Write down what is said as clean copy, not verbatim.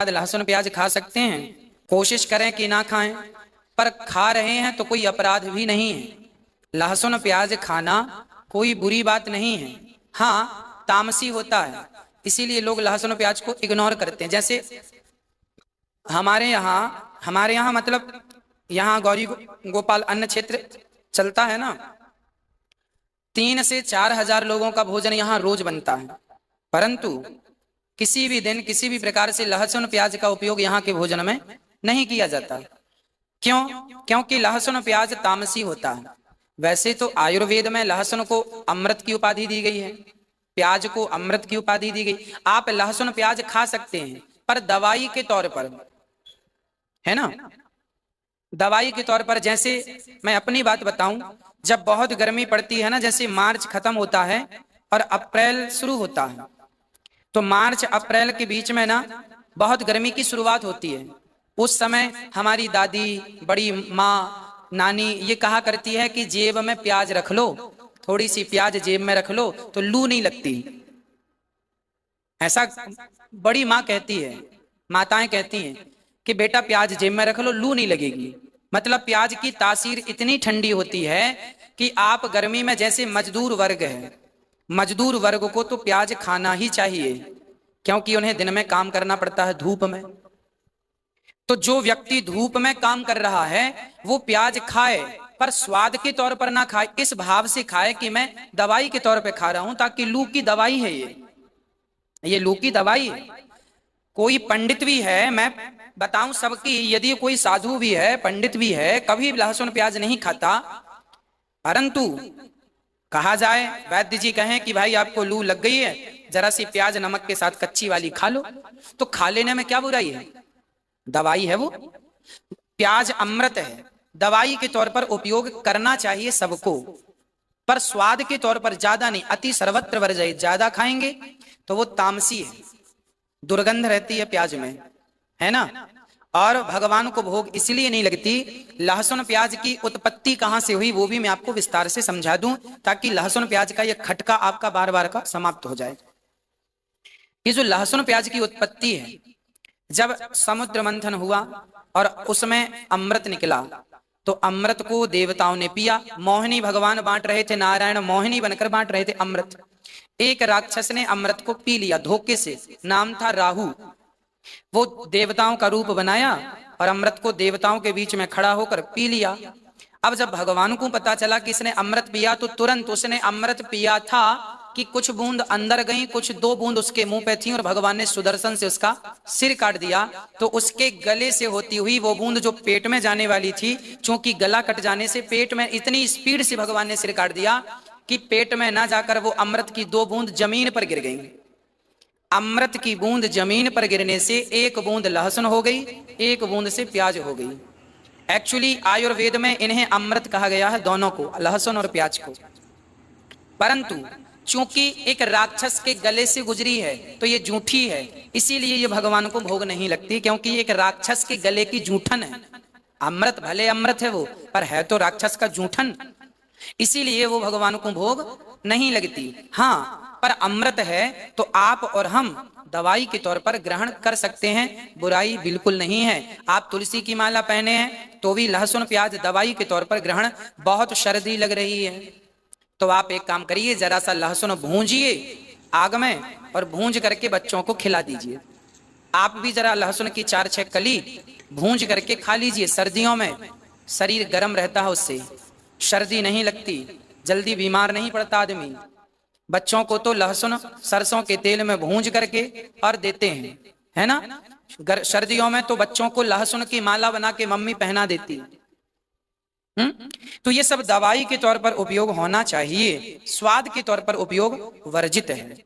लहसुन प्याज खा सकते हैं, कोशिश करें कि ना खाएं, पर खा रहे हैं तो कोई अपराध भी नहीं है। लहसुन प्याज खाना कोई बुरी बात नहीं है। हाँ, तामसी होता है, इसीलिए लोग लहसुन प्याज को इग्नोर करते हैं। जैसे हमारे यहाँ मतलब यहाँ गौरी गोपाल अन्न क्षेत्र चलता है ना, 3 से 4 हजार लोगों का भोजन यहाँ रोज बनता है, परंतु किसी भी दिन किसी भी प्रकार से लहसुन प्याज का उपयोग यहाँ के भोजन में नहीं किया जाता। क्यों? क्योंकि लहसुन प्याज तामसी होता है। वैसे तो आयुर्वेद में लहसुन को अमृत की उपाधि दी गई है, प्याज को अमृत की उपाधि दी गई। आप लहसुन प्याज खा सकते हैं, पर दवाई के तौर पर, है ना, दवाई के तौर पर। जैसे मैं अपनी बात बताऊं, जब बहुत गर्मी पड़ती है ना, जैसे मार्च खत्म होता है और अप्रैल शुरू होता है, तो मार्च अप्रैल के बीच में ना बहुत गर्मी की शुरुआत होती है। उस समय हमारी दादी, बड़ी माँ, नानी ये कहा करती है कि जेब में प्याज रख लो, थोड़ी सी प्याज जेब में रख लो तो लू नहीं लगती। ऐसा बड़ी माँ कहती है, माताएं कहती हैं कि बेटा प्याज जेब में रख लो, लू नहीं लगेगी। मतलब प्याज की तासीर इतनी ठंडी होती है कि आप गर्मी में, जैसे मजदूर वर्ग है, मजदूर वर्ग को तो प्याज खाना ही चाहिए, क्योंकि उन्हें दिन में काम करना पड़ता है धूप में। तो जो व्यक्ति धूप में काम कर रहा है वो प्याज खाए, पर स्वाद के तौर पर ना खाए, इस भाव से खाए कि मैं दवाई के तौर पे खा रहा हूं, ताकि लू की दवाई है ये लू की दवाई है। कोई पंडित भी है, मैं बताऊं सबकी, यदि कोई साधु भी है, पंडित भी है, कभी लहसुन प्याज नहीं खाता, परंतु कहा जाए, वैद्य जी कहें कि भाई आपको लू लग गई है, जरा सी प्याज नमक के साथ कच्ची वाली खा लो, तो खा लेने में क्या बुराई है? दवाई है वो। प्याज अमृत है, दवाई के तौर पर उपयोग करना चाहिए सबको, पर स्वाद के तौर पर ज्यादा नहीं। अति सर्वत्र वर्जयेत्, ज्यादा खाएंगे तो वो तामसी है, दुर्गंध रहती है प्याज में, है ना। और भगवान को भोग इसलिए नहीं लगती। लहसुन प्याज की उत्पत्ति कहां से हुई वो भी मैं आपको विस्तार से समझा दूं, ताकि लहसुन प्याज का यह खटका आपका बार बार का समाप्त हो जाए। ये जो लहसुन प्याज की उत्पत्ति है, जब समुद्र मंथन हुआ और उसमें अमृत निकला, तो अमृत को देवताओं ने पिया। मोहिनी भगवान बांट रहे थे, नारायण मोहिनी बनकर बांट रहे थे अमृत। एक राक्षस ने अमृत को पी लिया धोखे से, नाम था राहु। वो देवताओं का रूप बनाया और अमृत को देवताओं के बीच में खड़ा होकर पी लिया। अब जब भगवान को पता चला कि इसने अमृत पिया, तो तुरंत उसने अमृत पिया था कि कुछ बूंद अंदर गई, कुछ 2 बूंद उसके मुंह पे थी, और भगवान ने सुदर्शन से उसका सिर काट दिया। तो उसके गले से होती हुई वो बूंद जो पेट में जाने वाली थी, चूंकि गला कट जाने से पेट में इतनी स्पीड से भगवान ने सिर काट दिया कि पेट में ना जाकर वो अमृत की 2 बूंद जमीन पर गिर गई। अमृत की बूंद जमीन पर गिरने से 1 बूंद लहसुन हो गई, 1 बूंद से प्याज हो गई। एक्चुअली आयुर्वेद में इन्हें अमृत कहा गया है, दोनों को, लहसुन और प्याज को। परंतु चूंकि एक राक्षस के गले से गुजरी है तो ये जूठी है, इसीलिए ये भगवान को भोग नहीं लगती, क्योंकि एक राक्षस के गले की जूठन है। अमृत भले अमृत है वो, पर है तो राक्षस का जूठन, इसीलिए वो भगवान को भोग नहीं लगती। हाँ, पर अमृत है तो आप और हम दवाई के तौर पर ग्रहण कर सकते हैं, बुराई बिल्कुल नहीं है। आप तुलसी की माला पहने हैं तो भी लहसुन प्याज दवाई के तौर पर ग्रहण, बहुत सर्दी लग रही है तो आप एक काम करिए, जरा सा लहसुन भूंजिए आग में और भूंज करके बच्चों को खिला दीजिए। आप भी जरा लहसुन की 4-6 कली भूंज करके खा लीजिए। सर्दियों में शरीर गर्म रहता है, उससे सर्दी नहीं लगती, जल्दी बीमार नहीं पड़ता आदमी। बच्चों को तो लहसुन सरसों के तेल में भूंज करके और देते हैं, है ना। सर्दियों में तो बच्चों को लहसुन की माला बना के मम्मी पहना देती है। तो ये सब दवाई के तौर पर उपयोग होना चाहिए, स्वाद के तौर पर उपयोग वर्जित है।